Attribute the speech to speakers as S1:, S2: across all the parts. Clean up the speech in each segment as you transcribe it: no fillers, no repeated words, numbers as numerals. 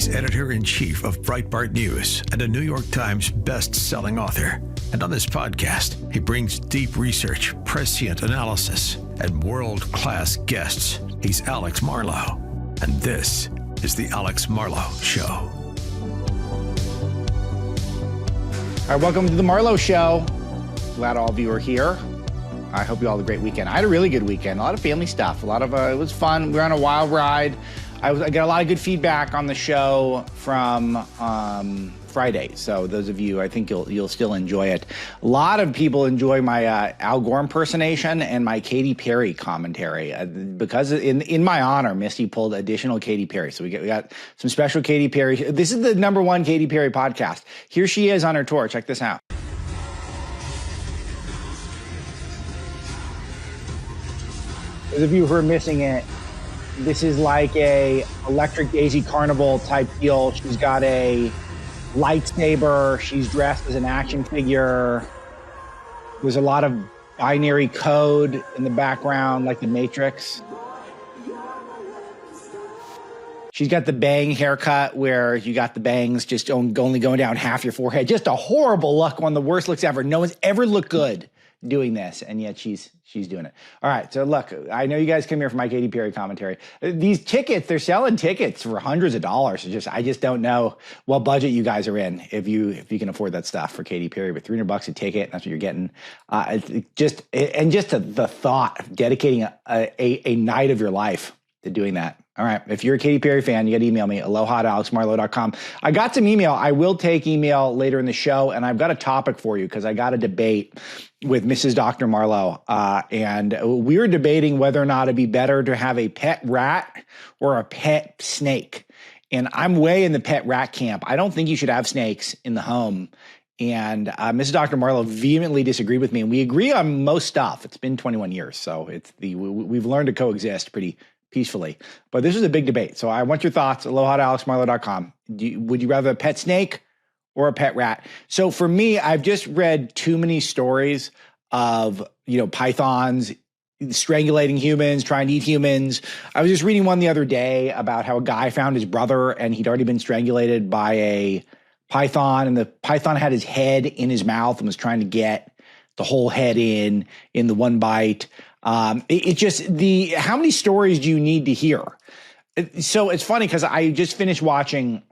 S1: He's editor-in-chief of Breitbart News and a New York Times best-selling author. And on this podcast, he brings deep research, prescient analysis, and world-class guests. He's Alex Marlow, and this is the Alex Marlow Show.
S2: All right, welcome to the Marlow Show. Glad all of you are here. I hope you all had a great weekend. I had a really good weekend. A lot of family stuff. It was fun. We were on a wild ride. I got a lot of good feedback on the show from Friday. So those of you, I think you'll still enjoy it. A lot of people enjoy my Al Gore impersonation and my Katy Perry commentary because in my honor, Misty pulled additional Katy Perry. So we got some special Katy Perry. This is the #1 Katy Perry podcast. Here she is on her tour. Check this out. Those of you who are missing it, this is like a Electric Daisy Carnival type deal. She's got a lightsaber. She's dressed as an action figure. There's a lot of binary code in the background, like the Matrix. She's got the bang haircut where you got the bangs just only going down half your forehead. Just a horrible look, one of the worst looks ever. No one's ever looked good doing this, and yet she's doing it. All right, so look, I know you guys come here for my Katy Perry commentary. These tickets, they're selling tickets for hundreds of dollars. I just don't know what budget you guys are in if you can afford that stuff for Katy Perry. But $300 a ticket, that's what you're getting. Just the thought of dedicating a night of your life to doing that. All right, if you're a Katy Perry fan, you got to email me, aloha@alexmarlow.com. I got some email. I will take email later in the show, and I've got a topic for you because I got a debate with Mrs. Dr. Marlow, and we were debating whether or not it'd be better to have a pet rat or a pet snake. And I'm way in the pet rat camp. I don't think you should have snakes in the home. And Mrs. Dr. Marlow vehemently disagreed with me, and we agree on most stuff. It's been 21 years, so we've learned to coexist pretty peacefully. But this is a big debate. So I want your thoughts. Aloha@alexmarlow.com. Would you rather a pet snake or a pet rat? So for me, I've just read too many stories of, pythons strangulating humans, trying to eat humans. I was just reading one the other day about how a guy found his brother and he'd already been strangulated by a python, and the python had his head in his mouth and was trying to get the whole head in the one bite. How many stories do you need to hear? So it's funny because I just finished watching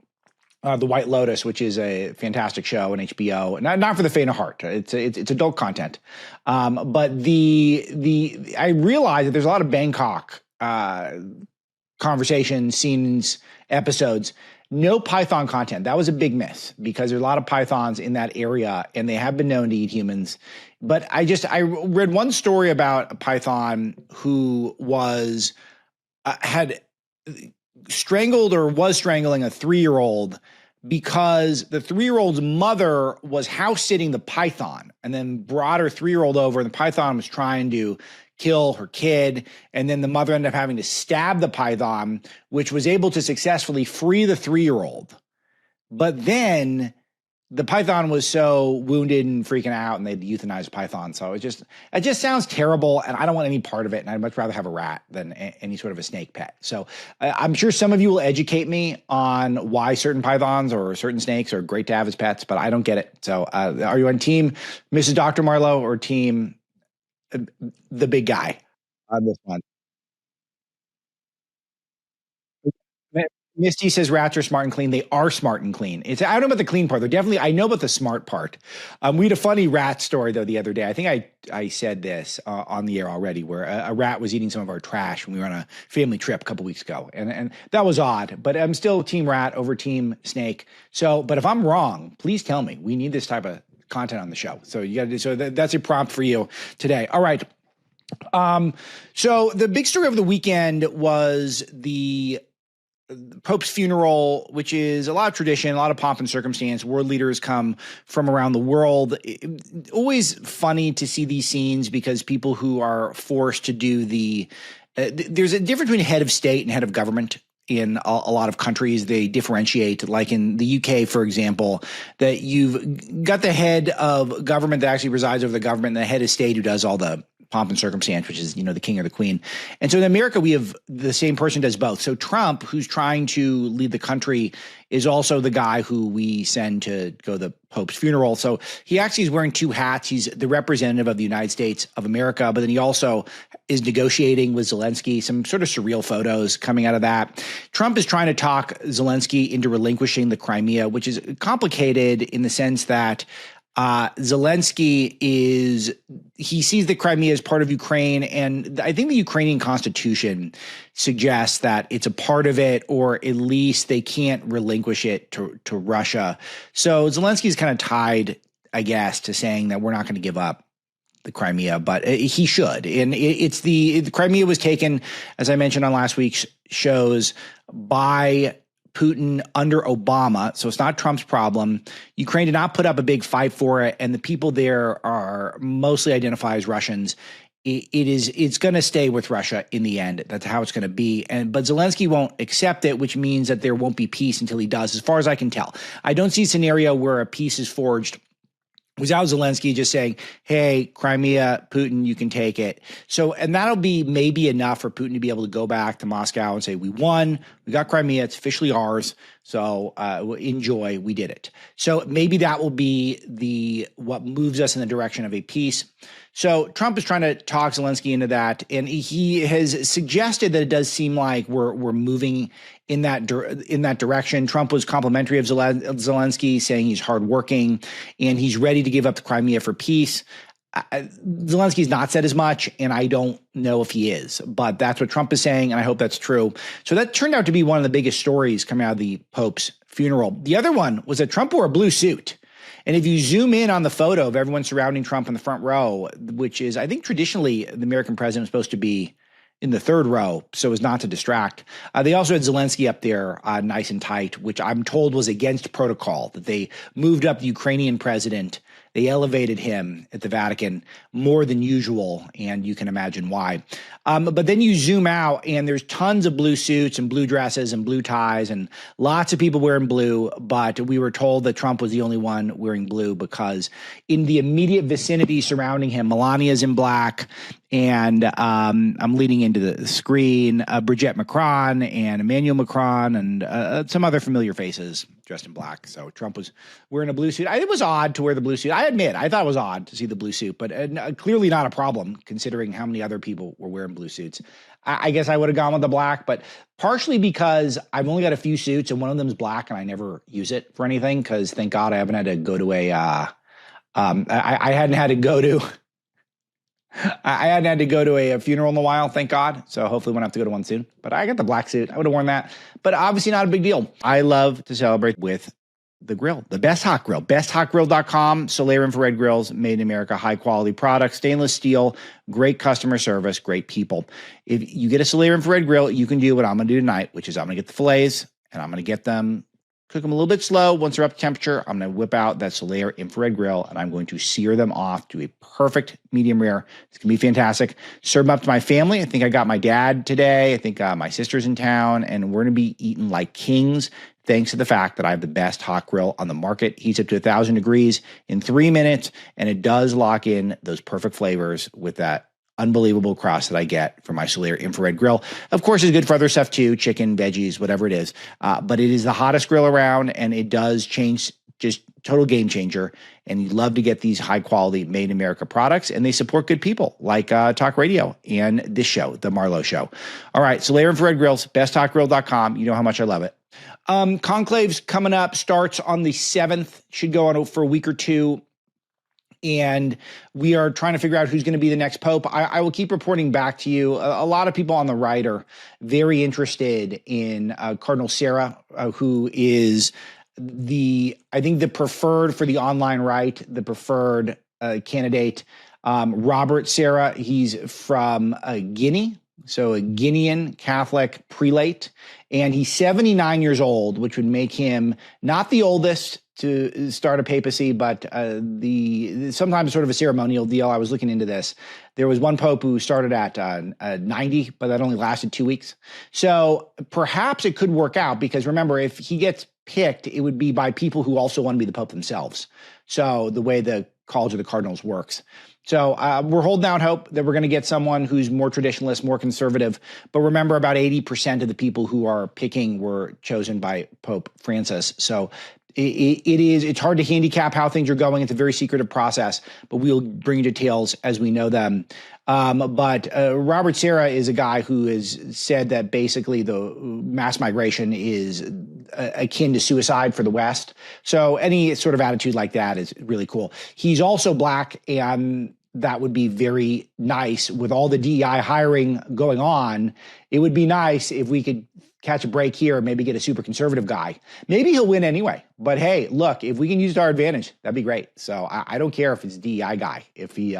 S2: The White Lotus, which is a fantastic show on HBO. Not for the faint of heart. It's adult content. But I realized that there's a lot of Bangkok conversations, scenes, episodes. No python content. That was a big miss because there's a lot of pythons in that area and they have been known to eat humans. But I read one story about a python who had strangled or was strangling a 3-year-old because the 3-year-old's mother was house sitting the python and then brought her 3-year-old over, and the python was trying to kill her kid, and then the mother ended up having to stab the python, which was able to successfully free the 3-year-old. But then the python was so wounded and freaking out, and they'd euthanize the python. So it just sounds terrible, and I don't want any part of it, and I'd much rather have a rat than any sort of a snake pet. So I'm sure some of you will educate me on why certain pythons or certain snakes are great to have as pets, but I don't get it. So are you on team Mrs. Dr. Marlow or team the big guy on this one? Misty says rats are smart and clean. They are smart and clean. I don't know about the clean part. I know about the smart part. We had a funny rat story though the other day. I think I said this on the air already, where a rat was eating some of our trash when we were on a family trip a couple weeks ago, and that was odd. But I'm still team rat over team snake. So, but if I'm wrong, please tell me. We need this type of content on the show. So that's a prompt for you today. All right. So the big story of the weekend was the Pope's funeral, which is a lot of tradition, a lot of pomp and circumstance. World leaders come from around the world. Always funny to see these scenes because people who are forced to do there's a difference between head of state and head of government. In a lot of countries, they differentiate, like in the UK, for example, that you've got the head of government that actually resides over the government and the head of state who does all the pomp and circumstance, which is, the king or the queen. And so in America, we have the same person does both. So Trump, who's trying to lead the country, is also the guy who we send to go to the Pope's funeral. So he actually is wearing two hats. He's the representative of the United States of America, but then he also is negotiating with Zelensky, some sort of surreal photos coming out of that. Trump is trying to talk Zelensky into relinquishing the Crimea, which is complicated in the sense that Zelensky he sees the Crimea as part of Ukraine, and I think the Ukrainian constitution suggests that it's a part of it, or at least they can't relinquish it to Russia. So Zelensky is kind of tied, I guess, to saying that we're not going to give up the Crimea, but he should. And the Crimea was taken, as I mentioned on last week's shows, by Putin under Obama, so it's not Trump's problem. Ukraine did not put up a big fight for it, and the people there are mostly identify as Russians. It's going to stay with Russia in the end. That's how it's going to be. But Zelensky won't accept it, which means that there won't be peace until he does, as far as I can tell. I don't see a scenario where a peace is forged without Zelensky just saying, hey, Crimea, Putin, you can take it. So, and that'll be maybe enough for Putin to be able to go back to Moscow and say, we won, we got Crimea, it's officially ours. So enjoy, we did it. So maybe that will be what moves us in the direction of a peace. So Trump is trying to talk Zelensky into that, and he has suggested that it does seem like we're moving in that direction. Trump was complimentary of Zelensky, saying he's hardworking and he's ready to give up the Crimea for peace. Zelensky's not said as much, and I don't know if he is, but that's what Trump is saying, and I hope that's true. So that turned out to be one of the biggest stories coming out of the Pope's funeral. The other one was that Trump wore a blue suit. And if you zoom in on the photo of everyone surrounding Trump in the front row, which is, I think traditionally the American president is supposed to be in the third row so as not to distract. They also had Zelensky up there nice and tight, which I'm told was against protocol, that they moved up the Ukrainian president. They elevated him at the Vatican more than usual, and you can imagine why. But then you zoom out, and there's tons of blue suits and blue dresses and blue ties and lots of people wearing blue, but we were told that Trump was the only one wearing blue because in the immediate vicinity surrounding him, Melania's in black, and I'm leading into the screen, Brigitte Macron and Emmanuel Macron and some other familiar faces dressed in black. So Trump was wearing a blue suit. It was odd to wear the blue suit. I admit, I thought it was odd to see the blue suit, but clearly not a problem considering how many other people were wearing blue suits. I guess I would have gone with the black, but partially because I've only got a few suits and one of them is black and I never use it for anything because thank God I haven't had to go to I hadn't had to go to I hadn't had to go to a funeral in a while, thank God. So hopefully we won't have to go to one soon. But I got the black suit. I would have worn that. But obviously not a big deal. I love to celebrate with the grill, the best hot grill, besthotgrill.com, Solaire infrared grills, made in America, high quality products, stainless steel, great customer service, great people. If you get a Solaire infrared grill, you can do what I'm going to do tonight, which is I'm going to get the fillets and I'm going to get them, cook them a little bit slow. Once they're up to temperature, I'm going to whip out that Solaire infrared grill and I'm going to sear them off to a perfect medium rare. It's going to be fantastic. Serve them up to my family. I think I got my dad today. I think my sister's in town and we're going to be eating like kings thanks to the fact that I have the best hot grill on the market. Heats up to 1,000 degrees in 3 minutes and it does lock in those perfect flavors with that unbelievable crust that I get from my Solaire infrared grill. Of course, it's good for other stuff too, chicken, veggies, whatever it is. But it is the hottest grill around and it does change, just total game changer. And you love to get these high quality made in America products and they support good people like Talk Radio and this show, The Marlow Show. All right, Solaire infrared grills, besthotgrill.com. You know how much I love it. Conclave's coming up, starts on the 7th, should go on for a week or two. And we are trying to figure out who's going to be the next pope. I will keep reporting back to you. A lot of people on the right are very interested in Cardinal Sarah, who is I think the preferred for the online right, the preferred candidate. Robert Sarah, he's from Guinea. So a Guinean Catholic prelate, and he's 79 years old, which would make him not the oldest to start a papacy, but sometimes sort of a ceremonial deal. I was looking into this. There was one pope who started at 90, but that only lasted 2 weeks. So perhaps it could work out because remember, if he gets picked, it would be by people who also want to be the pope themselves. So the way the College of the Cardinals works. So we're holding out hope that we're going to get someone who's more traditionalist, more conservative. But remember, about 80% of the people who are picking were chosen by Pope Francis. So it's hard to handicap how things are going. It's a very secretive process, but we'll bring you details as we know them. But Robert Serra is a guy who has said that basically the mass migration is akin to suicide for the West. So any sort of attitude like that is really cool. He's also black, and that would be very nice with all the DEI hiring going on. It would be nice if we could catch a break here and maybe get a super conservative guy. Maybe he'll win anyway. But hey, look, if we can use it to our advantage, that'd be great. So I don't care if it's DEI guy, if we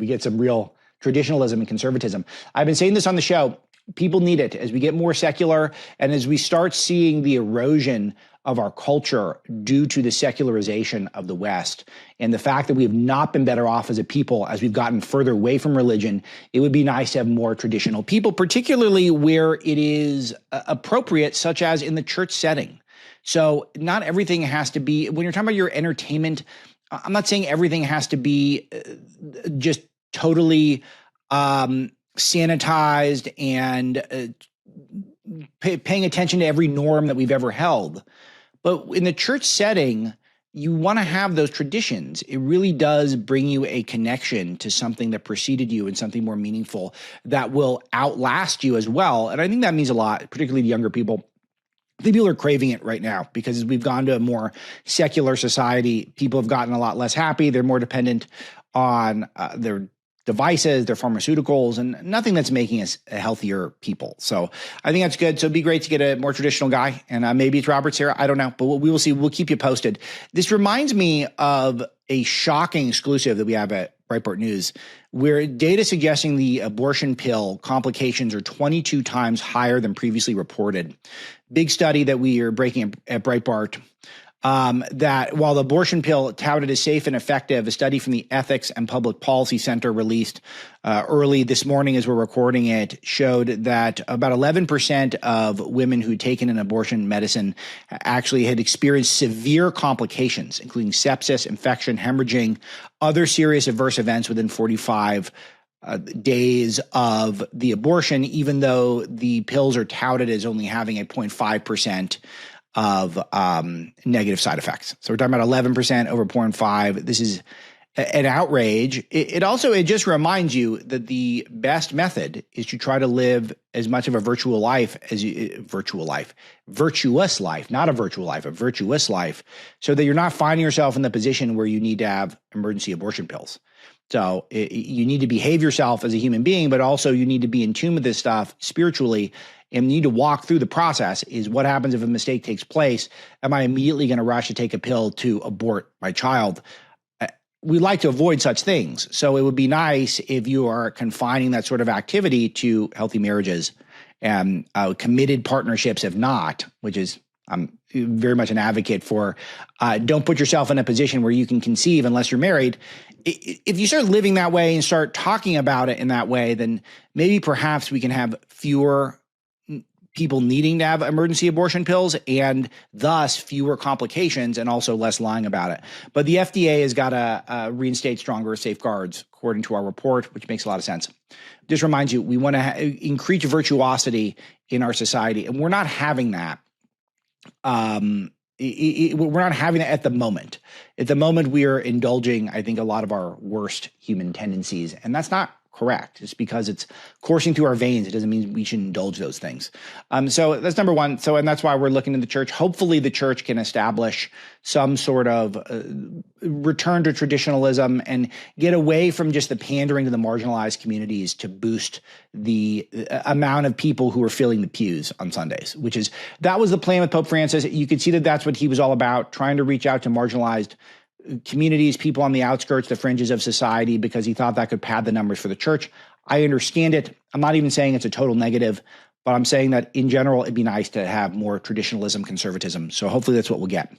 S2: get some real traditionalism and conservatism. I've been saying this on the show. People need it as we get more secular and as we start seeing the erosion of our culture due to the secularization of the West and the fact that we have not been better off as a people as we've gotten further away from religion. It would be nice to have more traditional people, particularly where it is appropriate, such as in the church setting. So not everything has to be, when you're talking about your entertainment, I'm not saying everything has to be just totally sanitized and paying attention to every norm that we've ever held. But in the church setting, you want to have those traditions. It really does bring you a connection to something that preceded you and something more meaningful that will outlast you as well. And I think that means a lot, particularly to younger people. I think people are craving it right now because as we've gone to a more secular society, people have gotten a lot less happy. They're more dependent on their devices, their pharmaceuticals, and nothing that's making us a healthier people. So I think that's good. So it'd be great to get a more traditional guy. And maybe it's Robert Serra. I don't know, but we will see. We'll keep you posted. This reminds me of a shocking exclusive that we have at Breitbart News, where data suggesting the abortion pill complications are 22 times higher than previously reported. Big study that we are breaking at Breitbart. That while the abortion pill touted as safe and effective, a study from the Ethics and Public Policy Center released early this morning as we're recording it showed that about 11% of women who'd taken an abortion medicine actually had experienced severe complications, including sepsis, infection, hemorrhaging, other serious adverse events within 45 days of the abortion, even though the pills are touted as only having a 0.5% of negative side effects. So we're talking about 11% over 0.5. This is an outrage. It just reminds you that the best method is to try to live as much of a virtuous life, not a virtual life, a virtuous life, so that you're not finding yourself in the position where you need to have emergency abortion pills. So you need to behave yourself as a human being, but also you need to be in tune with this stuff spiritually and need to walk through the process. Is what happens if a mistake takes place? Am I immediately going to rush to take a pill to abort my child? We like to avoid such things. So it would be nice if you are confining that sort of activity to healthy marriages and committed partnerships. If not, which is I'm very much an advocate for, don't put yourself in a position where you can conceive unless you're married. If you start living that way and start talking about it in that way, then maybe perhaps we can have fewer people needing to have emergency abortion pills and thus fewer complications and also less lying about it. But the FDA has got to reinstate stronger safeguards, according to our report, which makes a lot of sense. Just reminds you, we want to increase virtuosity in our society, and we're not having that. We're not having that at the moment. At the moment, we are indulging, I think, a lot of our worst human tendencies, and that's not correct. Just because it's coursing through our veins, it doesn't mean we should indulge those things. So that's number one. So, and that's why we're looking in the church. Hopefully the church can establish some sort of return to traditionalism and get away from just the pandering to the marginalized communities to boost the amount of people who are filling the pews on Sundays, that was the plan with Pope Francis. You could see that that's what he was all about, trying to reach out to marginalized communities, people on the outskirts, the fringes of society, because he thought that could pad the numbers for the church. I understand it. I'm not even saying it's a total negative, but I'm saying that in general, it'd be nice to have more traditionalism, conservatism. So hopefully that's what we'll get.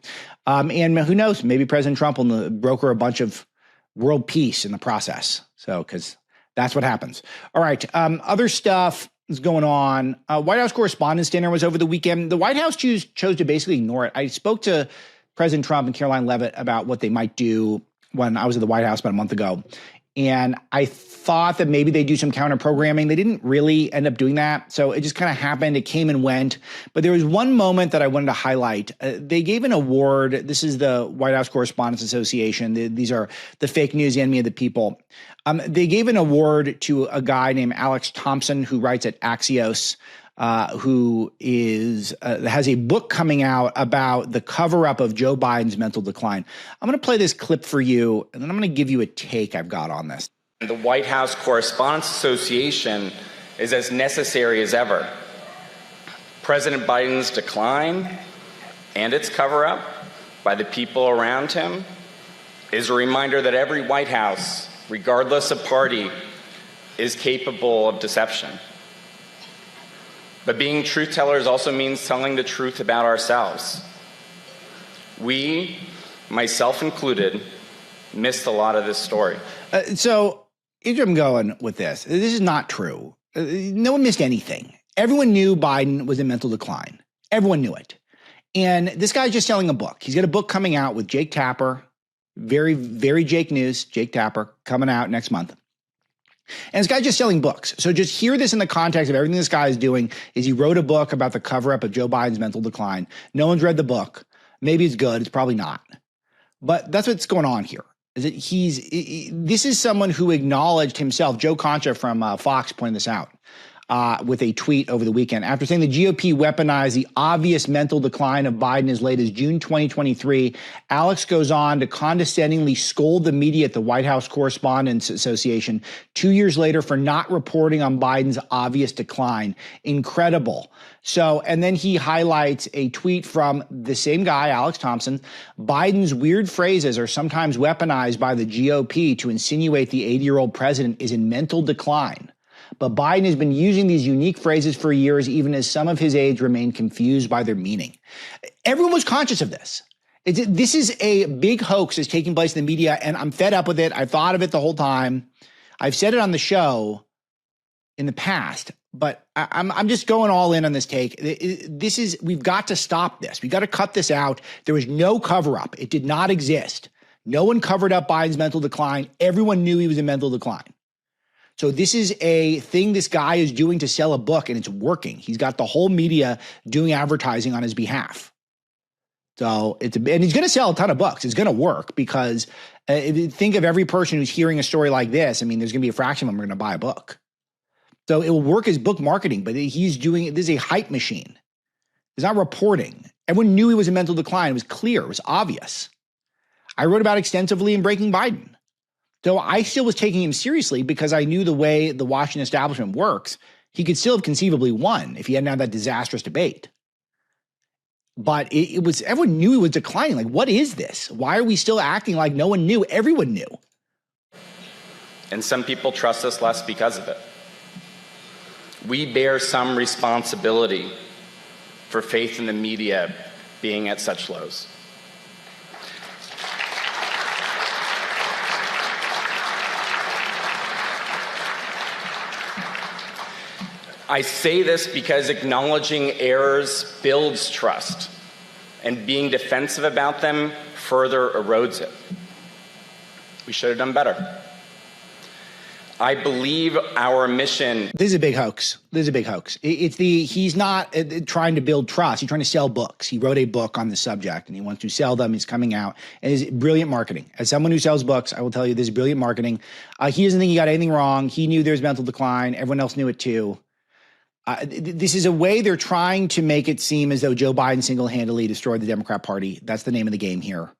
S2: And who knows, maybe President Trump will broker a bunch of world peace in the process. So, because that's what happens. All right. Other stuff is going on. White House Correspondents' Dinner was over the weekend. The White House chose to basically ignore it. I spoke to President Trump and Caroline Leavitt about what they might do when I was at the White House about a month ago. And I thought that maybe they'd do some counter programming. They didn't really end up doing that. So it just kind of happened. It came and went. But there was one moment that I wanted to highlight. They gave an award. This is the White House Correspondents Association. These are the fake news enemy of the people. They gave an award to a guy named Alex Thompson, who writes at Axios, who has a book coming out about the cover-up of Joe Biden's mental decline. I'm going to play this clip for you, and then I'm going to give you a take I've got on this.
S3: The White House Correspondents Association is as necessary as ever. President Biden's decline and its cover-up by the people around him is a reminder that every White House, regardless of party, is capable of deception. But being truth tellers also means telling the truth about ourselves. We, myself included, missed a lot of this story.
S2: So here's where I'm going with this. This is not true. No one missed anything. Everyone knew Biden was in mental decline. Everyone knew it. And this guy's just selling a book. He's got a book coming out with Jake Tapper. Very, very Jake news. Jake Tapper coming out next month. And this guy's just selling books. So just hear this in the context of everything this guy is doing is he wrote a book about the cover-up of Joe Biden's mental decline. No one's read the book. Maybe it's good. It's probably not. But that's what's going on here. Is that this is someone who acknowledged himself. Joe Concha from Fox pointed this out with a tweet over the weekend. After saying the GOP weaponized the obvious mental decline of Biden as late as June 2023, Alex goes on to condescendingly scold the media at the White House Correspondents Association 2 years later for not reporting on Biden's obvious decline. Incredible. So, and then he highlights a tweet from the same guy, Alex Thompson. Biden's weird phrases are sometimes weaponized by the GOP to insinuate the 80-year-old president is in mental decline. But Biden has been using these unique phrases for years, even as some of his aides remain confused by their meaning. Everyone was conscious of this. This is a big hoax that's taking place in the media, and I'm fed up with it. I've thought of it the whole time. I've said it on the show in the past, but I'm just going all in on this take. We've got to stop this. We've got to cut this out. There was no cover-up. It did not exist. No one covered up Biden's mental decline. Everyone knew he was in mental decline. So this is a thing this guy is doing to sell a book, and it's working. He's got the whole media doing advertising on his behalf. So and he's going to sell a ton of books. It's going to work because think of every person who's hearing a story like this. I mean, there's going to be a fraction of them who are going to buy a book. So it will work as book marketing, but he's doing this is a hype machine. It's not reporting. Everyone knew he was in mental decline. It was clear. It was obvious. I wrote about it extensively in Breaking Biden. So I still was taking him seriously because I knew the way the Washington establishment works. He could still have conceivably won if he hadn't had that disastrous debate. But it was, everyone knew he was declining. Like, what is this? Why are we still acting like no one knew? Everyone knew.
S3: And some people trust us less because of it. We bear some responsibility for faith in the media being at such lows. I say this because acknowledging errors builds trust, and being defensive about them further erodes it. We should have done better. I believe our mission.
S2: This is a big hoax. This is a big hoax. He's not trying to build trust. He's trying to sell books. He wrote a book on the subject and he wants to sell them. He's coming out and it's brilliant marketing. As someone who sells books, I will tell you this is brilliant marketing. He doesn't think he got anything wrong. He knew there's mental decline. Everyone else knew it too. This is a way they're trying to make it seem as though Joe Biden single-handedly destroyed the Democrat Party. That's the name of the game here.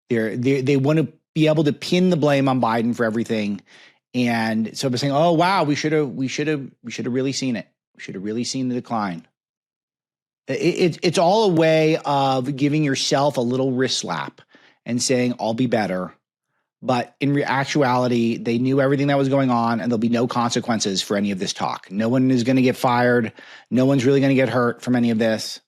S2: They want to be able to pin the blame on Biden for everything. And so by saying, "Oh wow, we should have really seen it. We should have really seen the decline." It's all a way of giving yourself a little wrist slap and saying, "I'll be better." But in actuality, they knew everything that was going on, and there'll be no consequences for any of this talk. No one is going to get fired. No one's really going to get hurt from any of this.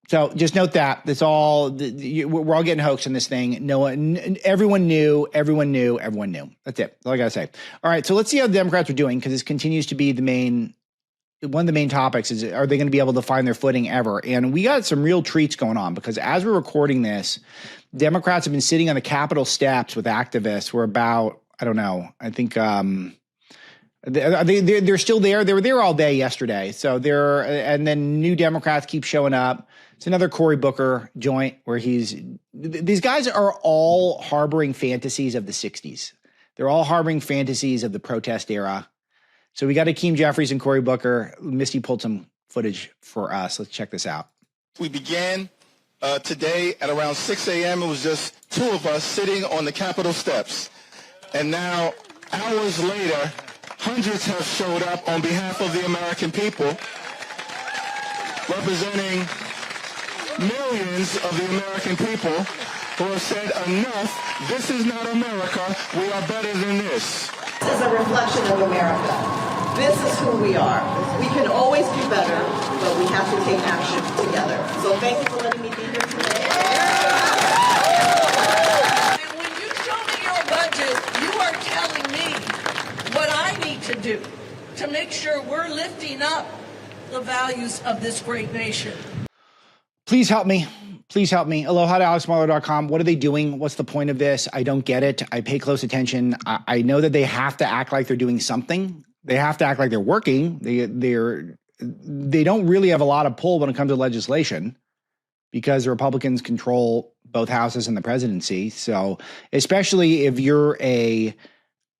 S2: So just note that that's all. We're all getting hoaxed in this thing. No one, everyone knew. That's it. That's all I gotta say. All right, so let's see how the Democrats are doing because this continues to be the main one of the main topics is, are they going to be able to find their footing ever? And we got some real treats going on, because as we're recording this, Democrats have been sitting on the Capitol steps with activists. We're about, I don't know, I think they're still there. They were there all day yesterday. So and then new Democrats keep showing up. It's another Cory Booker joint where these guys are all harboring fantasies of the 60s. They're all harboring fantasies of the protest era. So we got Hakeem Jeffries and Cory Booker. Misty pulled some footage for us. Let's check this out.
S4: We began today at around 6 a.m. It was just two of us sitting on the Capitol steps. And now, hours later, hundreds have showed up on behalf of the American people, representing millions of the American people who have said, enough, this is not America, we are better than this.
S5: This is a reflection of America. This is who we are. We can always do better, but we have to take action together. So thank you for letting me be here today.
S6: And when you show me your budget, you are telling me what I need to do to make sure we're lifting up the values of this great nation.
S2: Please help me. Please help me. Aloha to AlexMarlow.com. What are they doing? What's the point of this? I don't get it. I pay close attention. I know that they have to act like they're doing something. They have to act like they're working. They don't really have a lot of pull when it comes to legislation, because the Republicans control both houses and the presidency. So especially if you're a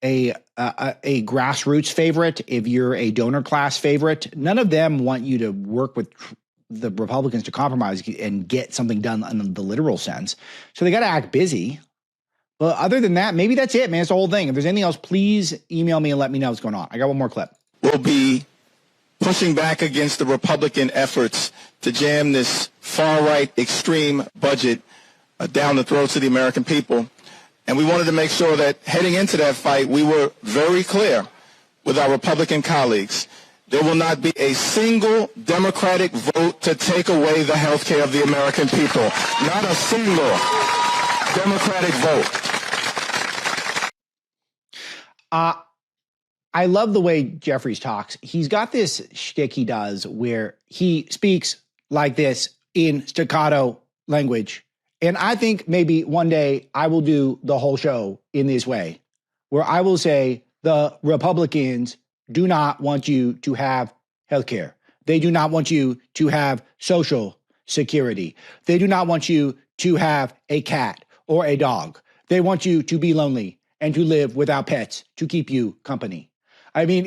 S2: grassroots favorite, if you're a donor class favorite, none of them want you to work with the Republicans to compromise and get something done in the literal sense. So they got to act busy. But other than that, maybe that's it, man. It's the whole thing. If there's anything else, please email me and let me know what's going on. I got one more clip.
S4: We'll be pushing back against the Republican efforts to jam this far-right extreme budget down the throats of the American people. And we wanted to make sure that heading into that fight, we were very clear with our Republican colleagues. There will not be a single Democratic vote to take away the health care of the American people. Not a single Democratic vote.
S2: I love the way Jeffries talks. He's got this shtick he does where he speaks like this in staccato language. And I think maybe one day I will do the whole show in this way, where I will say the Republicans do not want you to have health care. They do not want you to have social security. They do not want you to have a cat or a dog. They want you to be lonely and to live without pets to keep you company. I mean,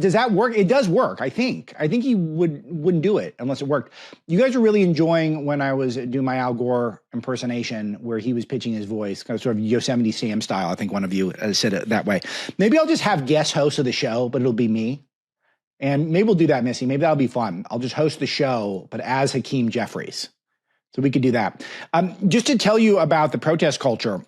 S2: does that work? It does work, I think. I think he wouldn't do it unless it worked. You guys are really enjoying when I was doing my Al Gore impersonation where he was pitching his voice, kind of sort of Yosemite Sam style. I think one of you said it that way. Maybe I'll just have guest hosts of the show, but it'll be me. And maybe we'll do that, Missy. Maybe that'll be fun. I'll just host the show, but as Hakeem Jeffries. So we could do that. Just to tell you about the protest culture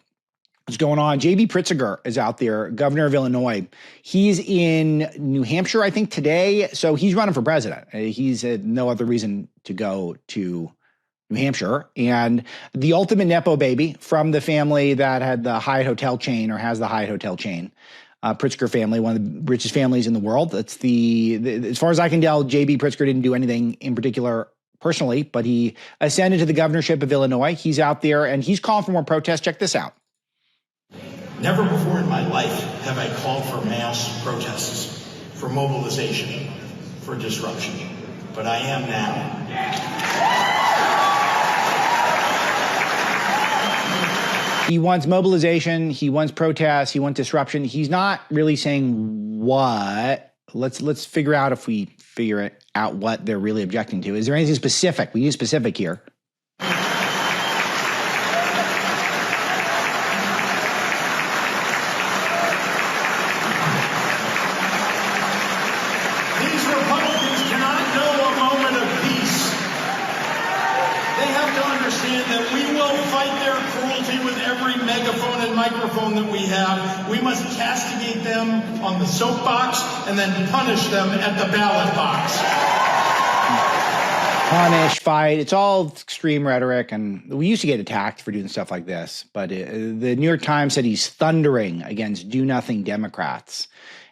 S2: that's going on, J.B. Pritzker is out there, governor of Illinois. He's in New Hampshire, I think, today. So he's running for president. He's no other reason to go to New Hampshire. And the ultimate Nepo baby from the family that had the Hyatt Hotel chain or has the Hyatt Hotel chain, Pritzker family, one of the richest families in the world. That's as far as I can tell, J.B. Pritzker didn't do anything in particular personally, but he ascended to the governorship of Illinois. He's out there and he's calling for more protests. Check this out.
S7: Never before in my life have I called for mass protests, for mobilization, for disruption, but I am now.
S2: He wants mobilization, he wants protests, he wants disruption. He's not really saying what. Let's figure out if we figure out what they're really objecting to. Is there anything specific? We use specific here.
S7: Microphone that we have, we must castigate them on the soapbox and then punish them at the ballot box.
S2: Punish, fight, it's all extreme rhetoric, and we used to get attacked for doing stuff like this, but the New York Times said he's thundering against do-nothing Democrats.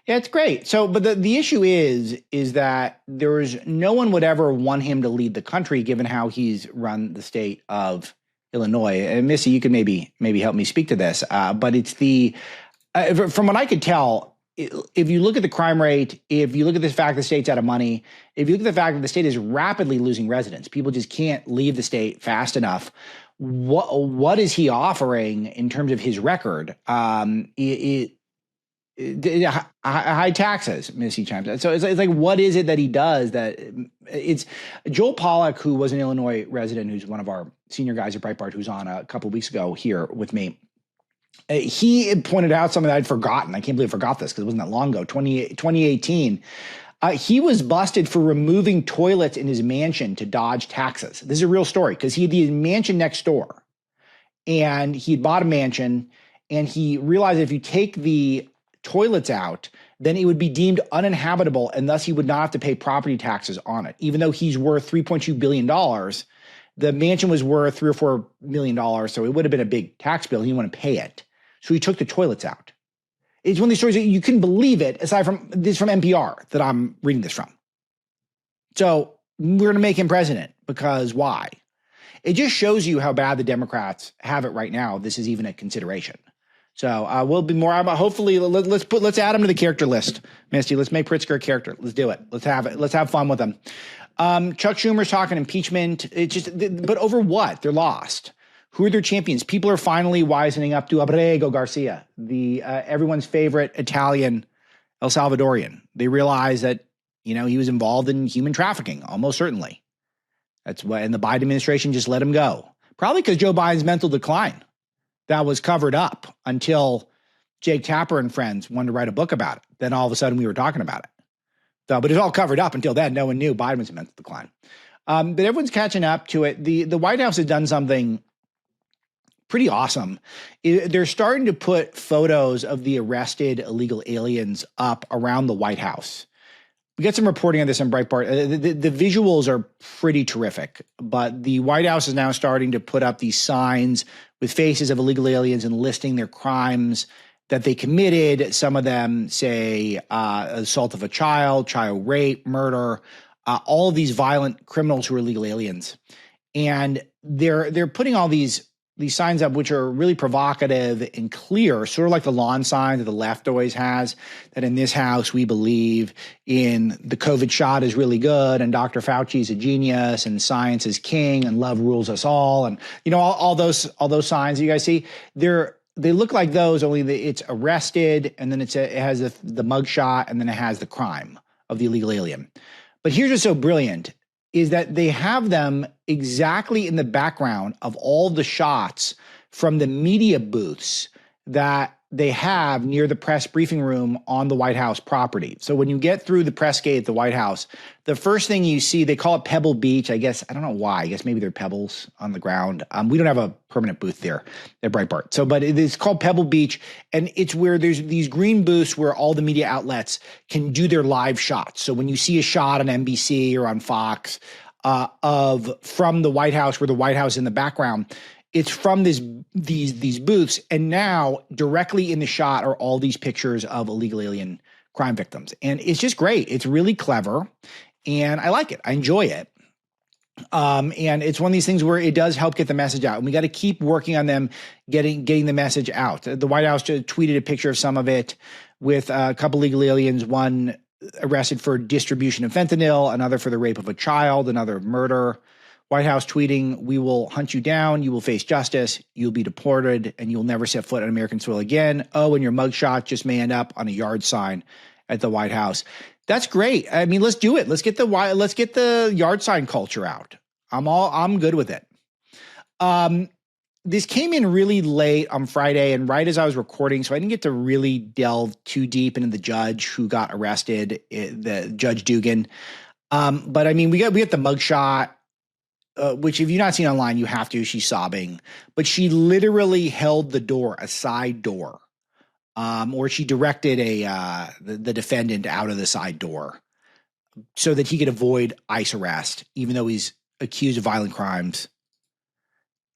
S2: Yeah, it's great. So, but the issue is that no one would ever want him to lead the country, given how he's run the state of Illinois. And Missy, you can maybe help me speak to this. But it's from what I could tell, if you look at the crime rate, if you look at the fact the state's out of money, if you look at the fact that the state is rapidly losing residents, people just can't leave the state fast enough. What is he offering in terms of his record? High taxes, Missy chimes in. So it's like, what is it that he does that it's Joel Pollack, who was an Illinois resident, who's one of our senior guys at Breitbart, who's on a couple of weeks ago here with me. He pointed out something that I'd forgotten. I can't believe I forgot this because it wasn't that long ago, 2018. He was busted for removing toilets in his mansion to dodge taxes. This is a real story because he had the mansion next door and he bought a mansion and he realized if you take the toilets out, then it would be deemed uninhabitable and thus he would not have to pay property taxes on it. Even though he's worth $3.2 billion, the mansion was worth $3 or $4 million, so it would have been a big tax bill. He didn't want to pay it. So he took the toilets out. It's one of these stories that you couldn't believe it, aside from this from NPR that I'm reading this from. So we're going to make him president because why? It just shows you how bad the Democrats have it right now. This is even a consideration. So we'll be more. Hopefully, let's add him to the character list, Misty. Let's make Pritzker a character. Let's do it. Let's have it. Let's have fun with him. Chuck Schumer's talking impeachment. But over what? They're lost. Who are their champions? People are finally wisening up to Abrego Garcia, the everyone's favorite Italian El Salvadorian. They realize that he was involved in human trafficking, almost certainly. That's why, and the Biden administration just let him go. Probably because Joe Biden's mental decline. That was covered up until Jake Tapper and friends wanted to write a book about it. Then all of a sudden we were talking about it. So, but it's all covered up until then. No one knew Biden was in mental decline. But everyone's catching up to it. The White House has done something pretty awesome. They're starting to put photos of the arrested illegal aliens up around the White House. We got some reporting on this on Breitbart. The visuals are pretty terrific, but the White House is now starting to put up these signs with faces of illegal aliens and listing their crimes that they committed. Some of them say assault of a child rape, murder, all of these violent criminals who are illegal aliens. And they're putting all these signs up, which are really provocative and clear, sort of like the lawn sign that the left always has, that in this house we believe in the COVID shot is really good and Dr. Fauci is a genius and science is king and love rules us all. And, all those signs that you guys see, they look like those, only it's arrested and then it has the mug shot and then it has the crime of the illegal alien. But here's what's so brilliant is that they have them exactly in the background of all the shots from the media booths that they have near the press briefing room on the White House property. So when you get through the press gate at the White House, the first thing you see, they call it Pebble Beach. I guess, I don't know why. I guess maybe they're pebbles on the ground. We don't have a permanent booth there at Breitbart. So, but it's called Pebble Beach. And it's where there's these green booths where all the media outlets can do their live shots. So when you see a shot on NBC or on Fox from the White House, where the White House is in the background, it's from these booths. And now directly in the shot are all these pictures of illegal alien crime victims. And it's just great. It's really clever. And I like it. I enjoy it. And it's one of these things where it does help get the message out. And we got to keep working on them getting the message out. The White House just tweeted a picture of some of it with a couple illegal aliens, one arrested for distribution of fentanyl, another for the rape of a child, another murder. White House tweeting, "We will hunt you down. You will face justice. You'll be deported and you'll never set foot on American soil again. Oh, and your mugshot just may end up on a yard sign at the White House." That's great. I mean, let's do it. Let's get the yard sign culture out. I'm good with it. This came in really late on Friday and right as I was recording, so I didn't get to really delve too deep into the judge who got arrested, the Judge Dugan. But I mean, we got the mugshot, which if you've not seen online, you have to. She's sobbing, but she literally held the door, a side door, or she directed the defendant out of the side door so that he could avoid ICE arrest, even though he's accused of violent crimes.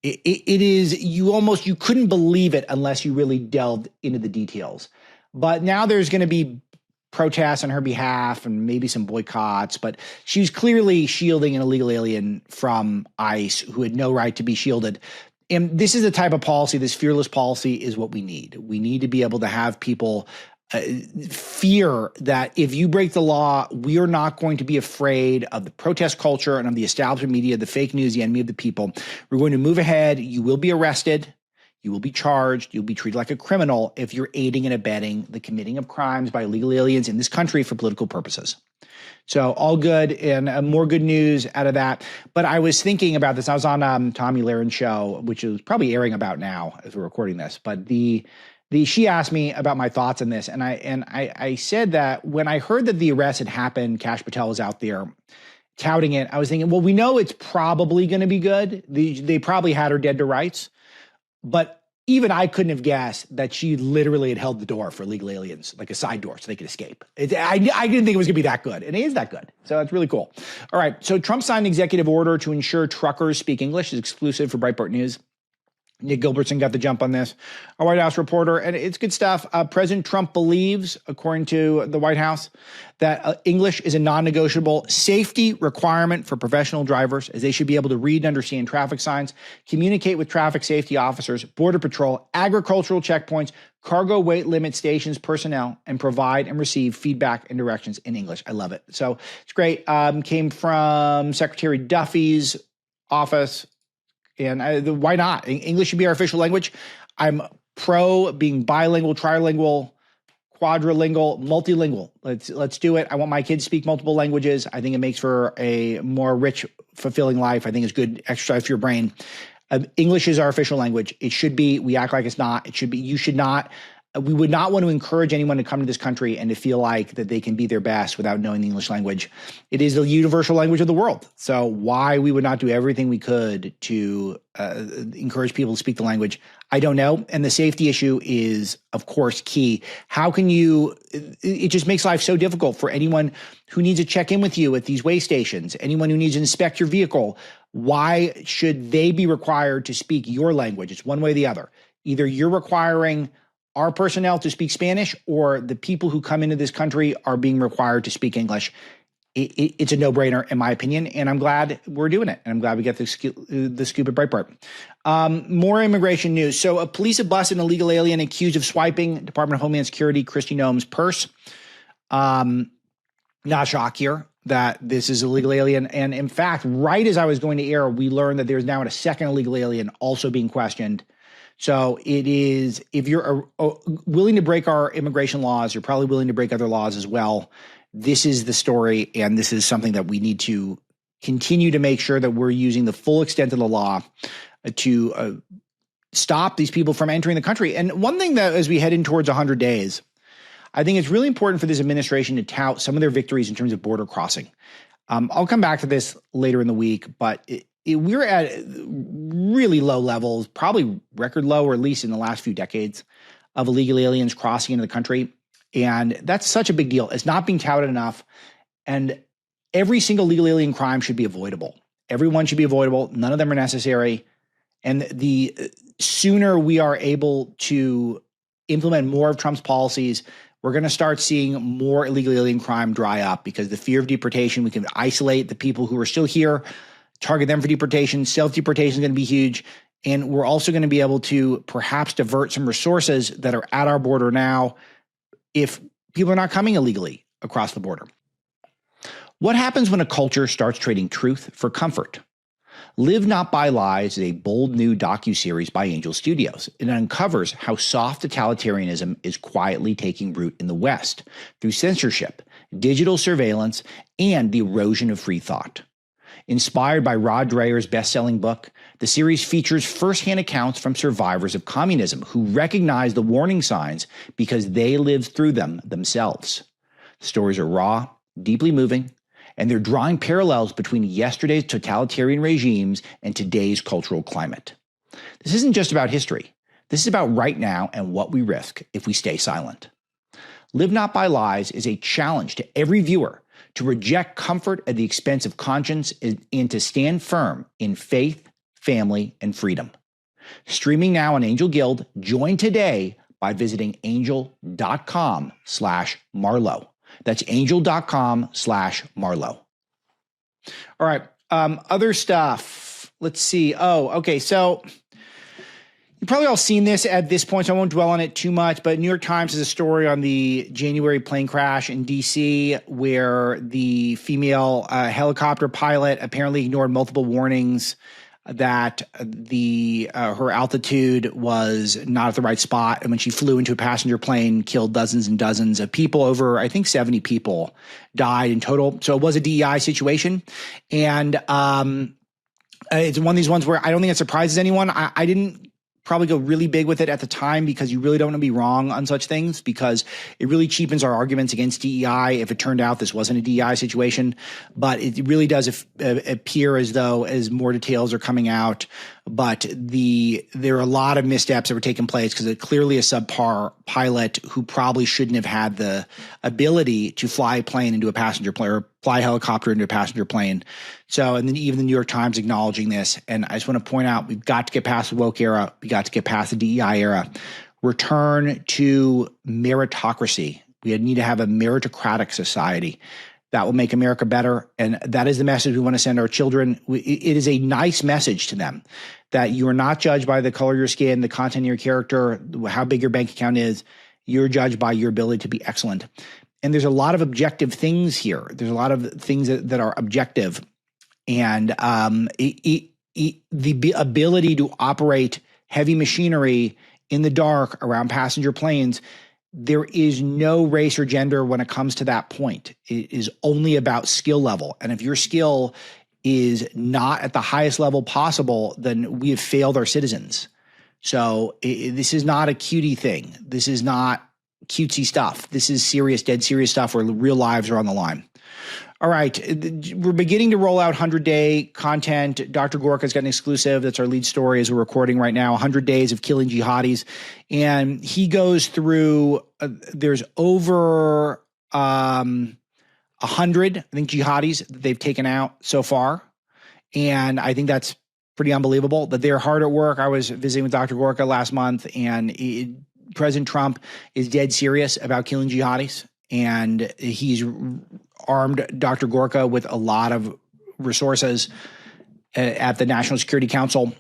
S2: It is, you couldn't believe it unless you really delved into the details. But now there's going to be protests on her behalf and maybe some boycotts, but she was clearly shielding an illegal alien from ICE who had no right to be shielded. And this is the type of policy, this fearless policy is what we need. We need to be able to have people fear that if you break the law, we are not going to be afraid of the protest culture and of the establishment media, the fake news, the enemy of the people. We're going to move ahead. You will be arrested. You will be charged. You'll be treated like a criminal if you're aiding and abetting the committing of crimes by illegal aliens in this country for political purposes. So all good, and more good news out of that. But I was thinking about this. I was on Tommy Lahiren's show, which is probably airing about now as we're recording this. But she asked me about my thoughts on this, and I said that when I heard that the arrest had happened, Kash Patel was out there touting it. I was thinking, well, we know it's probably going to be good. They probably had her dead to rights, but even I couldn't have guessed that she literally had held the door for illegal aliens, like a side door, so they could escape. I didn't think it was going to be that good, and it is that good. So that's really cool. All right, so Trump signed an executive order to ensure truckers speak English. It's exclusive for Breitbart News. Nick Gilbertson got the jump on this, our White House reporter, and it's good stuff. President Trump believes, according to the White House, that English is a non-negotiable safety requirement for professional drivers, as they should be able to read and understand traffic signs, communicate with traffic safety officers, border patrol, agricultural checkpoints, cargo weight limit stations personnel, and provide and receive feedback and directions in English. I love it. So it's great. Came from Secretary Duffy's office. And why not? English should be our official language. I'm pro being bilingual, trilingual, quadrilingual, multilingual. Let's do it. I want my kids to speak multiple languages. I think it makes for a more rich, fulfilling life. I think it's good exercise for your brain. English is our official language. It should be. We act like it's not. It should be. You should not. We would not want to encourage anyone to come to this country and to feel like that they can be their best without knowing the English language. It is the universal language of the world. So why we would not do everything we could to encourage people to speak the language, I don't know. And the safety issue is, of course, key. How can you – it just makes life so difficult for anyone who needs to check in with you at these weigh stations, anyone who needs to inspect your vehicle. Why should they be required to speak your language? It's one way or the other. Either you're requiring – our personnel to speak Spanish, or the people who come into this country are being required to speak English. It's a no-brainer, in my opinion, and I'm glad we're doing it. And I'm glad we get the scoop at Breitbart. More immigration news. So a police have busted an illegal alien accused of swiping Department of Homeland Security Kristi Noem's purse. Not a shock here that this is a illegal alien. And in fact, right as I was going to air, we learned that there's now a second illegal alien also being questioned. So it is, if you're willing to break our immigration laws, you're probably willing to break other laws as well. This is the story, and this is something that we need to continue to make sure that we're using the full extent of the law to stop these people from entering the country. And one thing that as we head in towards 100 days, I think it's really important for this administration to tout some of their victories in terms of border crossing. I'll come back to this later in the week, but we're at really low levels, probably record low, or at least in the last few decades, of illegal aliens crossing into the country. And that's such a big deal. It's not being touted enough. And every single legal alien crime should be avoidable. Everyone should be avoidable. None of them are necessary. And the sooner we are able to implement more of Trump's policies, we're going to start seeing more illegal alien crime dry up, because the fear of deportation, we can isolate the people who are still here, target them for deportation. Self-deportation is going to be huge. And we're also going to be able to perhaps divert some resources that are at our border now if people are not coming illegally across the border. What happens when a culture starts trading truth for comfort? Live Not by Lies is a bold new docuseries by Angel Studios. It uncovers how soft totalitarianism is quietly taking root in the West through censorship, digital surveillance, and the erosion of free thought. Inspired by Rod Dreher's best-selling book, the series features firsthand accounts from survivors of communism who recognize the warning signs because they lived through them themselves. The stories are raw, deeply moving, and they're drawing parallels between yesterday's totalitarian regimes and today's cultural climate. This isn't just about history. This is about right now and what we risk if we stay silent. Live Not by Lies is a challenge to every viewer to reject comfort at the expense of conscience and to stand firm in faith, family, and freedom. Streaming now on Angel Guild. Join today by visiting angel.com/Marlow. That's angel.com/Marlow. All right. Other stuff. Let's see. Oh, okay. So you've probably all seen this at this point, so I won't dwell on it too much, but New York Times has a story on the January plane crash in D.C. where the female helicopter pilot apparently ignored multiple warnings that her altitude was not at the right spot. And when she flew into a passenger plane, killed dozens and dozens of people. Over, I think, 70 people died in total. So it was a DEI situation. And it's one of these ones where I don't think it surprises anyone. I didn't probably go really big with it at the time because you really don't want to be wrong on such things, because it really cheapens our arguments against DEI if it turned out this wasn't a DEI situation. But it really does appear as though, as more details are coming out, but there are a lot of missteps that were taking place because it's clearly a subpar pilot who probably shouldn't have had the ability to fly a plane into a passenger plane, or fly a helicopter into a passenger plane. So, and then even the New York Times acknowledging this. And I just want to point out, we've got to get past the woke era. We got to get past the DEI era. Return to meritocracy. We need to have a meritocratic society that will make America better. And that is the message we want to send our children. It is a nice message to them that you are not judged by the color of your skin, the content of your character, how big your bank account is. You're judged by your ability to be excellent. And there's a lot of objective things here. There's a lot of things that are objective. And the ability to operate heavy machinery in the dark around passenger planes, there is no race or gender when it comes to that point. It is only about skill level. And if your skill is not at the highest level possible, then we have failed our citizens. So this is not a cutie thing. This is not cutesy stuff. This is serious, dead serious stuff where real lives are on the line. All right. We're beginning to roll out 100-day content. Dr. Gorka's got an exclusive. That's our lead story as we're recording right now, 100 days of killing jihadis. And he goes through, there's over 100, I think, jihadis that they've taken out so far. And I think that's pretty unbelievable that they're hard at work. I was visiting with Dr. Gorka last month, and President Trump is dead serious about killing jihadis. And he's armed Dr. Gorka with a lot of resources at the National Security Council.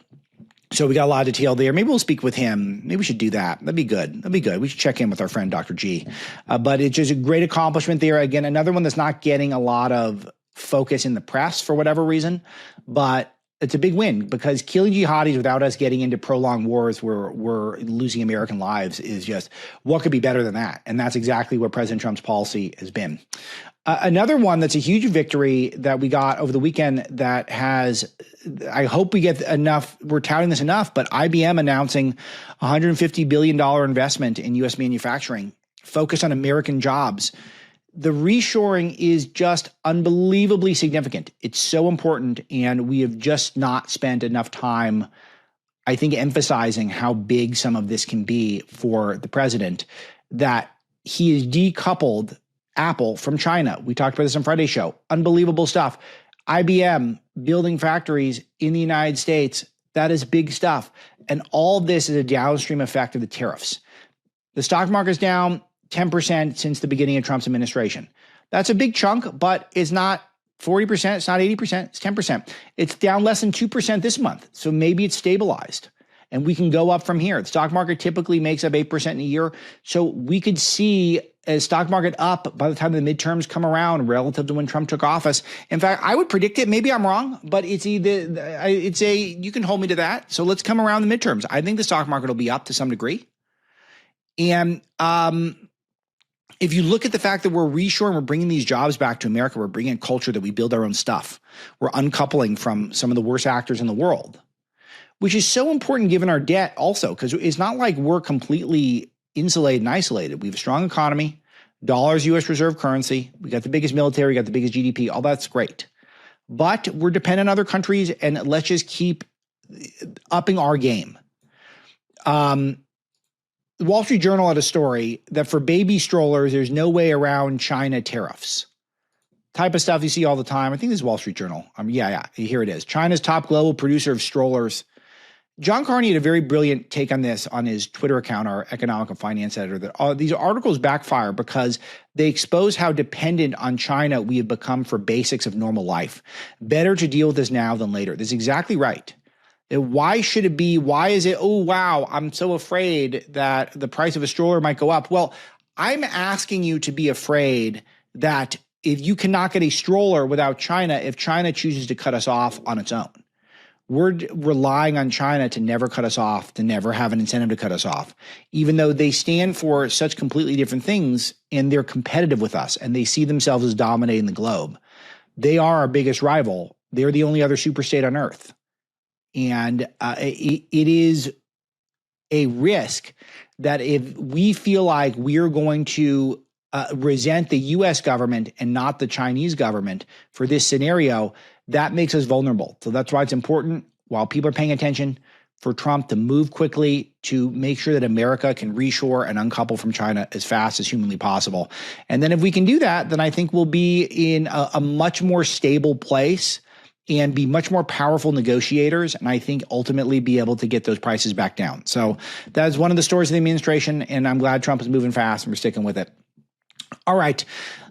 S2: So we got a lot of detail there. Maybe we'll speak with him. Maybe we should do that. That'd be good. That'd be good. We should check in with our friend, Dr. G. But it's just a great accomplishment there. Again, another one that's not getting a lot of focus in the press for whatever reason, but it's a big win, because killing jihadis without us getting into prolonged wars where we're losing American lives is just, what could be better than that? And that's exactly what President Trump's policy has been. Another one that's a huge victory that we got over the weekend that has, I hope we get enough, we're touting this enough, but IBM announcing $150 billion investment in U.S. manufacturing focused on American jobs. The reshoring is just unbelievably significant. It's so important, and we have just not spent enough time, I think, emphasizing how big some of this can be for the president, that he has decoupled Apple from China. We talked about this on Friday's show. Unbelievable stuff. IBM building factories in the United States, that is big stuff. And all of this is a downstream effect of the tariffs. The stock market's down 10% since the beginning of Trump's administration. That's a big chunk, but it's not 40%. It's not 80%. It's 10%. It's down less than 2% this month. So maybe it's stabilized and we can go up from here. The stock market typically makes up 8% in a year. So we could see a stock market up by the time the midterms come around relative to when Trump took office. In fact, I would predict it. Maybe I'm wrong, but you can hold me to that. So let's come around the midterms. I think the stock market will be up to some degree. And, if you look at the fact that we're reshoring, we're bringing these jobs back to America, we're bringing a culture that we build our own stuff. We're uncoupling from some of the worst actors in the world, which is so important given our debt also, because it's not like we're completely insulated and isolated. We have a strong economy, dollars, U.S. reserve currency. We got the biggest military, we got the biggest GDP. All that's great. But we're dependent on other countries, and let's just keep upping our game. The Wall Street Journal had a story that for baby strollers, there's no way around China tariffs. Type of stuff you see all the time. I think this is Wall Street Journal. Yeah, here it is. China's top global producer of strollers John Carney had a very brilliant take on this on his Twitter account, our economic and finance editor, that these articles backfire because they expose how dependent on China we have become for basics of normal life. Better to deal with this now than later. That's exactly right. Why should it be? Why is it? Oh, wow, I'm so afraid that the price of a stroller might go up. Well, I'm asking you to be afraid that if you cannot get a stroller without China, if China chooses to cut us off on its own. We're relying on China to never cut us off, to never have an incentive to cut us off, even though they stand for such completely different things and they're competitive with us and they see themselves as dominating the globe. They are our biggest rival. They're the only other superstate on earth. And it is a risk that if we feel like we're going to resent the U.S. government and not the Chinese government for this scenario, that makes us vulnerable. So that's why it's important, while people are paying attention, for Trump to move quickly to make sure that America can reshore and uncouple from China as fast as humanly possible. And then if we can do that, then I think we'll be in a much more stable place and be much more powerful negotiators, and I think ultimately be able to get those prices back down. So that's one of the stories of the administration, and I'm glad Trump is moving fast and we're sticking with it. All right,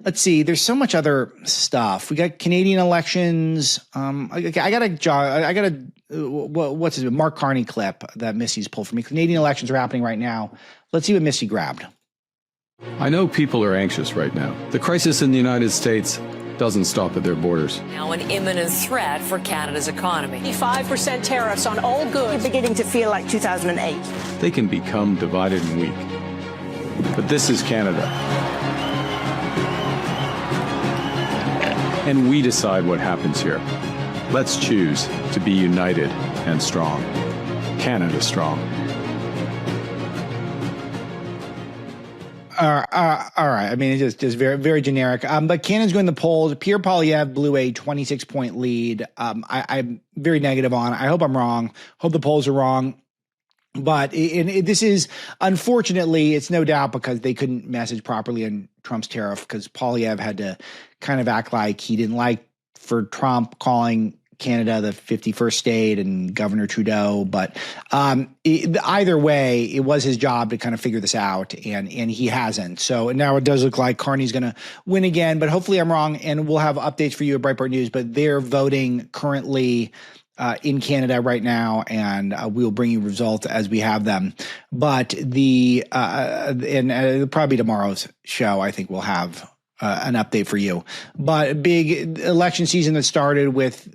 S2: let's see. There's so much other stuff. We got Canadian elections. I got a what's his Mark Carney clip that Missy's pulled for me. Canadian elections are happening right now. Let's see what Missy grabbed.
S8: I know people are anxious right now. The crisis in the United States doesn't stop at their borders.
S9: Now an imminent threat for Canada's economy.
S10: 5% tariffs on all goods. You're beginning to feel like 2008.
S8: They can become divided and weak. But this is Canada. And we decide what happens here. Let's choose to be united and strong. Canada strong.
S2: All right. I mean, it's just very, very generic. But Canada's going to the polls. Pierre Poilievre blew a 26-point lead. I'm very negative on. I hope I'm wrong. Hope the polls are wrong. But this is, unfortunately, it's no doubt because they couldn't message properly on Trump's tariff, because Poilievre had to kind of act like he didn't like for Trump calling Canada the 51st state and Governor Trudeau. But either way, it was his job to kind of figure this out, and he hasn't. So now it does look like Carney's going to win again, but hopefully I'm wrong, and we'll have updates for you at Breitbart News. But they're voting currently in Canada right now, and we'll bring you results as we have them. But probably tomorrow's show, I think we'll have an update for you. But big election season that started with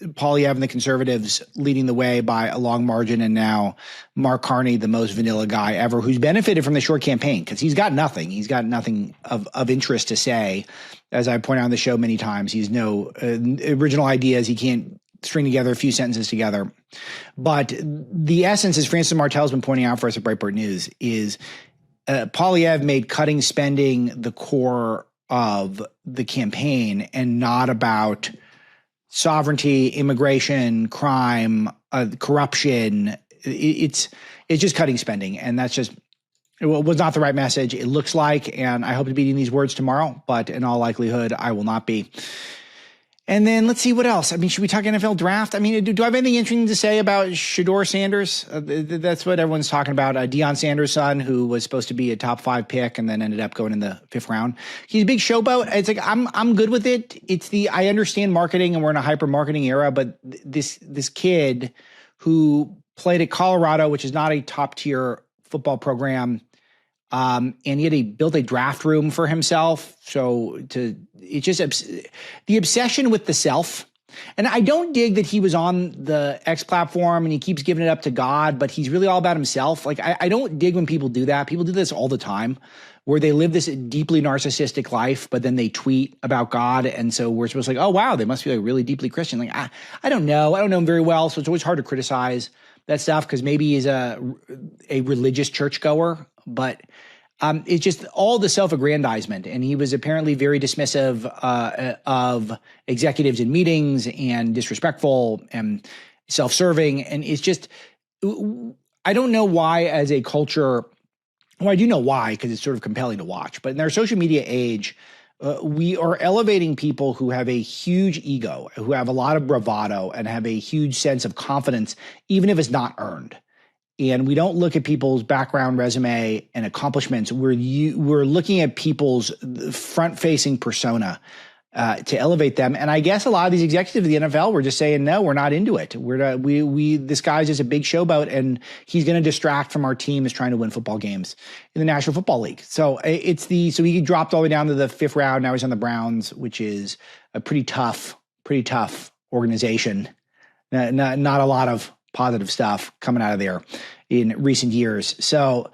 S2: Poilievre and the Conservatives leading the way by a long margin, and now Mark Carney, the most vanilla guy ever, who's benefited from the short campaign because he's got nothing. He's got nothing of interest to say. As I point out on the show many times, he's no original ideas. He can't string together a few sentences together. But the essence, as Francis Martel has been pointing out for us at Breitbart News, is Poilievre made cutting spending the core of the campaign and not about sovereignty, immigration, crime, corruption. It's just cutting spending. And that's just, it was not the right message, it looks like. And I hope to be eating these words tomorrow, but in all likelihood, I will not be. And then let's see what else. I mean, should we talk NFL draft? I mean, do I have anything interesting to say about Shedeur Sanders? That's what everyone's talking about. Deion Sanders' son, who was supposed to be a top 5 pick and then ended up going in the 5th round. He's a big showboat. It's like, I'm good with it. I understand marketing and we're in a hyper marketing era, but this kid who played at Colorado, which is not a top tier football program, and he built a draft room for himself. It's just the obsession with the self. And I don't dig that he was on the X platform and he keeps giving it up to God, but he's really all about himself. Like, I don't dig when people do that. People do this all the time, where they live this deeply narcissistic life, but then they tweet about God. And so we're supposed to like, oh, wow, they must be like really deeply Christian. Like, I don't know. I don't know him very well. So it's always hard to criticize that stuff because maybe he's a religious churchgoer, but it's just all the self-aggrandizement. And he was apparently very dismissive of executives in meetings and disrespectful and self-serving. And it's just, I don't know why as a culture, well, I do know why, because it's sort of compelling to watch. But in our social media age, we are elevating people who have a huge ego, who have a lot of bravado and have a huge sense of confidence, even if it's not earned. And we don't look at people's background, resume, and accomplishments. We're looking at people's front-facing persona to elevate them. And I guess a lot of these executives of the NFL were just saying, no, we're not into it. This guy's just a big showboat, and he's going to distract from our team is trying to win football games in the National Football League. So so he dropped all the way down to the 5th round. Now he's on the Browns, which is a pretty tough organization. Not a lot of positive stuff coming out of there in recent years. So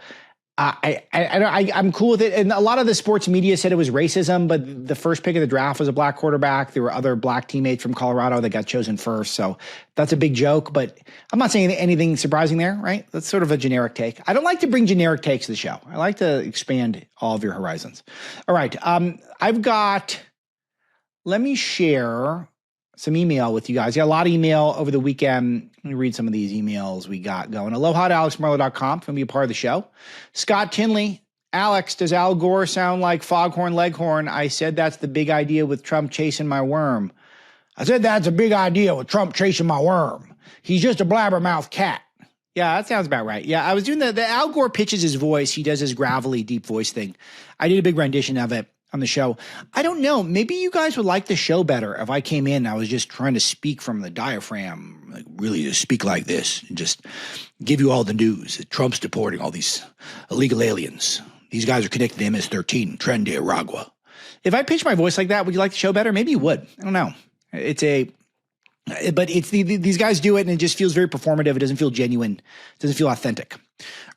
S2: I'm cool with it. And a lot of the sports media said it was racism, but the first pick of the draft was a black quarterback. There were other black teammates from Colorado that got chosen first. So that's a big joke, but I'm not saying anything surprising there, right? That's sort of a generic take. I don't like to bring generic takes to the show. I like to expand all of your horizons. All right. Let me share some email with you guys. Got a lot of email over the weekend. Let me read some of these emails we got going. Aloha at alexmarlow.com. If you want to be a part of the show. Scott Tinley. Alex, does Al Gore sound like Foghorn Leghorn? I said that's the big idea with Trump chasing my worm. I said that's a big idea with Trump chasing my worm. He's just a blabbermouth cat. Yeah, that sounds about right. Yeah, I was doing the Al Gore pitches his voice. He does his gravelly, deep voice thing. I did a big rendition of it on the show. I don't know. Maybe you guys would like the show better if I came in and I was just trying to speak from the diaphragm, like really just speak like this and just give you all the news. Trump's deporting all these illegal aliens. These guys are connected to MS-13, Tren de Aragua. If I pitched my voice like that, would you like the show better? Maybe you would. I don't know. But these guys do it and it just feels very performative. It doesn't feel genuine. It doesn't feel authentic.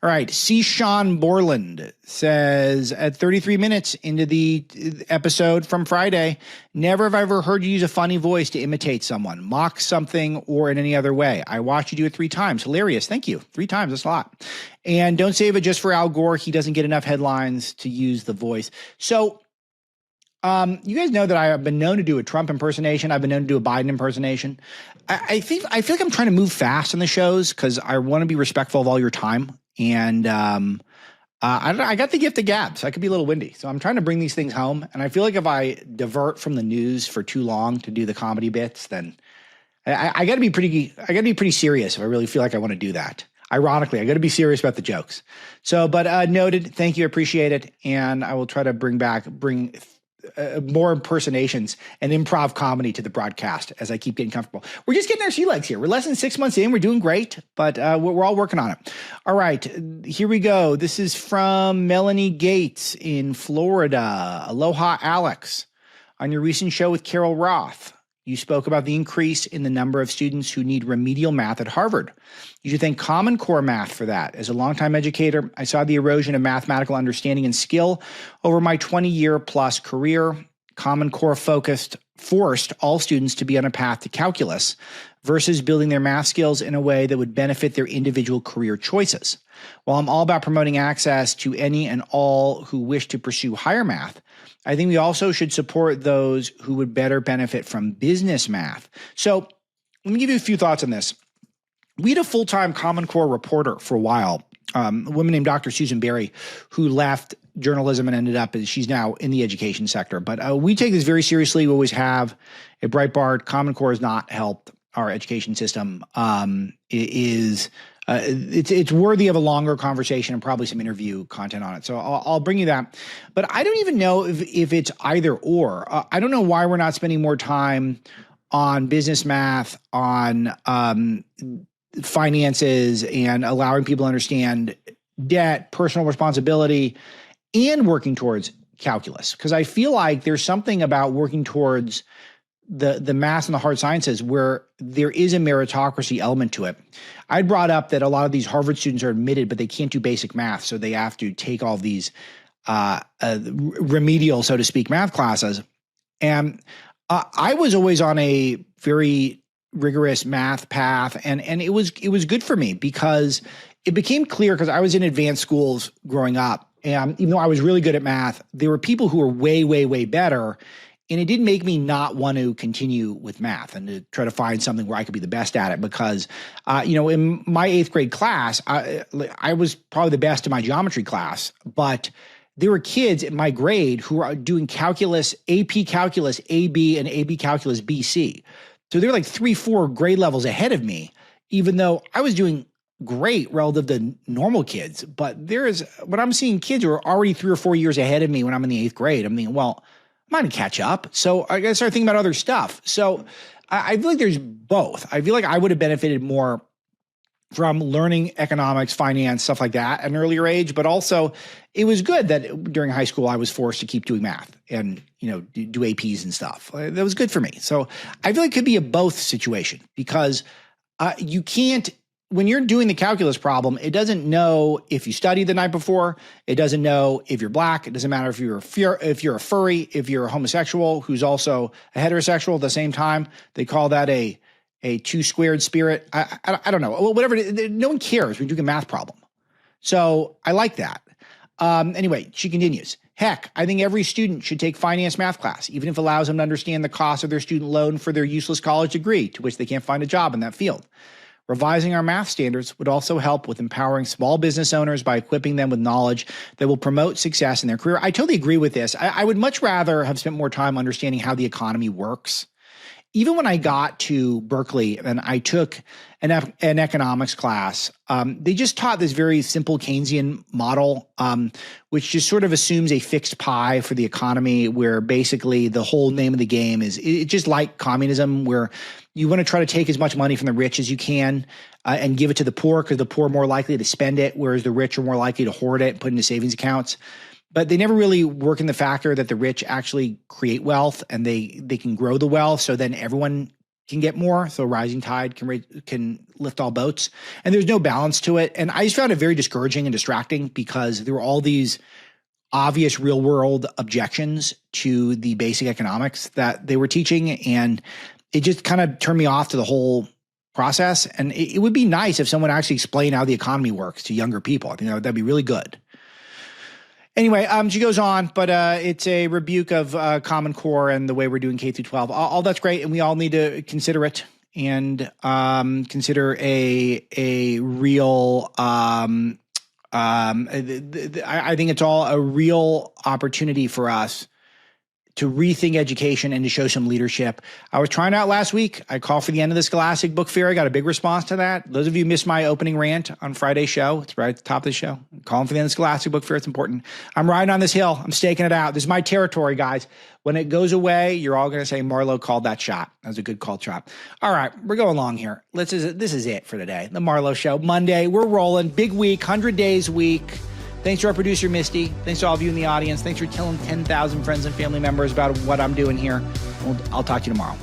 S2: All right. C. Sean Borland says, at 33 minutes into the episode from Friday, never have I ever heard you use a funny voice to imitate someone, mock something, or in any other way. I watched you do it 3 times. Hilarious. Thank you. 3 times. That's a lot. And don't save it just for Al Gore. He doesn't get enough headlines to use the voice. So you guys know that I have been known to do a Trump impersonation. I've been known to do a Biden impersonation. I feel like I'm trying to move fast on the shows because I want to be respectful of all your time. And I got the gift of gab, so I could be a little windy. So I'm trying to bring these things home. And I feel like if I divert from the news for too long to do the comedy bits, then I got to be pretty serious if I really feel like I want to do that. Ironically, I got to be serious about the jokes. So, but noted. Thank you. Appreciate it. And I will try to bring more impersonations and improv comedy to the broadcast as I keep getting comfortable. We're just getting our sea legs here. We're less than 6 months in. We're doing great, but we're all working on it. All right, here we go. This is from Melanie Gates in Florida. Aloha, Alex. On your recent show with Carol Roth, you spoke about the increase in the number of students who need remedial math at Harvard. You should thank Common Core math for that. As a longtime educator, I saw the erosion of mathematical understanding and skill over my 20-year-plus career. Common Core forced all students to be on a path to calculus versus building their math skills in a way that would benefit their individual career choices. While I'm all about promoting access to any and all who wish to pursue higher math, I think we also should support those who would better benefit from business math. So let me give you a few thoughts on this. We had a full-time Common Core reporter for a while, a woman named Dr. Susan Berry, who left journalism and ended up, she's now in the education sector. But we take this very seriously. We always have at Breitbart. Common Core has not helped our education system. It's worthy of a longer conversation and probably some interview content on it. So I'll bring you that. But I don't even know if it's either or. I don't know why we're not spending more time on business math, on finances, and allowing people to understand debt, personal responsibility, and working towards calculus. Because I feel like there's something about working towards the math and the hard sciences where there is a meritocracy element to it. I brought up that a lot of these Harvard students are admitted, but they can't do basic math. So they have to take all these remedial, so to speak, math classes. And I was always on a very rigorous math path. And it was good for me because it became clear, because I was in advanced schools growing up. And even though I was really good at math, there were people who were way, way, way better. And it did make me not want to continue with math and to try to find something where I could be the best at it because, in my 8th grade class, I was probably the best in my geometry class, but there were kids in my grade who were doing calculus, AP calculus AB and AB calculus BC. So they were like 3-4 grade levels ahead of me, even though I was doing great relative to normal kids. But when I'm seeing kids who are already 3 or 4 years ahead of me when I'm in the 8th grade, I'm thinking, well, I'm not going to catch up. So I got to start thinking about other stuff. So I feel like there's both. I feel like I would have benefited more from learning economics, finance, stuff like that at an earlier age. But also it was good that during high school I was forced to keep doing math and, do APs and stuff. That was good for me. So I feel like it could be a both situation because you can't, when you're doing the calculus problem, it doesn't know if you studied the night before. It doesn't know if you're black. It doesn't matter if you're a furry, if you're a homosexual who's also a heterosexual at the same time. They call that a 2-squared spirit. I don't know. Whatever. No one cares when you're doing a math problem. So I like that. Anyway, she continues. Heck, I think every student should take finance math class, even if it allows them to understand the cost of their student loan for their useless college degree to which they can't find a job in that field. Revising our math standards would also help with empowering small business owners by equipping them with knowledge that will promote success in their career. I totally agree with this. I would much rather have spent more time understanding how the economy works. Even when I got to Berkeley and I took an economics class, they just taught this very simple Keynesian model, which just sort of assumes a fixed pie for the economy, where basically the whole name of the game is it's just like communism, where you want to try to take as much money from the rich as you can and give it to the poor because the poor are more likely to spend it, whereas the rich are more likely to hoard it and put into savings accounts. But they never really work in the factor that the rich actually create wealth and they can grow the wealth so then everyone can get more. So a rising tide can lift all boats. And there's no balance to it. And I just found it very discouraging and distracting because there were all these obvious real world objections to the basic economics that they were teaching. And it just kind of turned me off to the whole process. And it would be nice if someone actually explained how the economy works to younger people. I think that'd be really good. Anyway, she goes on, but it's a rebuke of Common Core and the way we're doing K through 12. All that's great, and we all need to consider it and consider a real. I think it's all a real opportunity for us to rethink education and to show some leadership. I was trying out last week. I called for the end of the Scholastic Book Fair. I got a big response to that. Those of you who missed my opening rant on Friday's show, it's right at the top of the show. I'm calling for the end of the Scholastic Book Fair. It's important. I'm riding on this hill. I'm staking it out. This is my territory, guys. When it goes away, you're all going to say Marlow called that shot. That was a good called shot. All right, we're going along here. This is it for today. The Marlow Show. Monday, we're rolling. Big week, 100 days week. Thanks to our producer, Misty. Thanks to all of you in the audience. Thanks for telling 10,000 friends and family members about what I'm doing here. I'll talk to you tomorrow.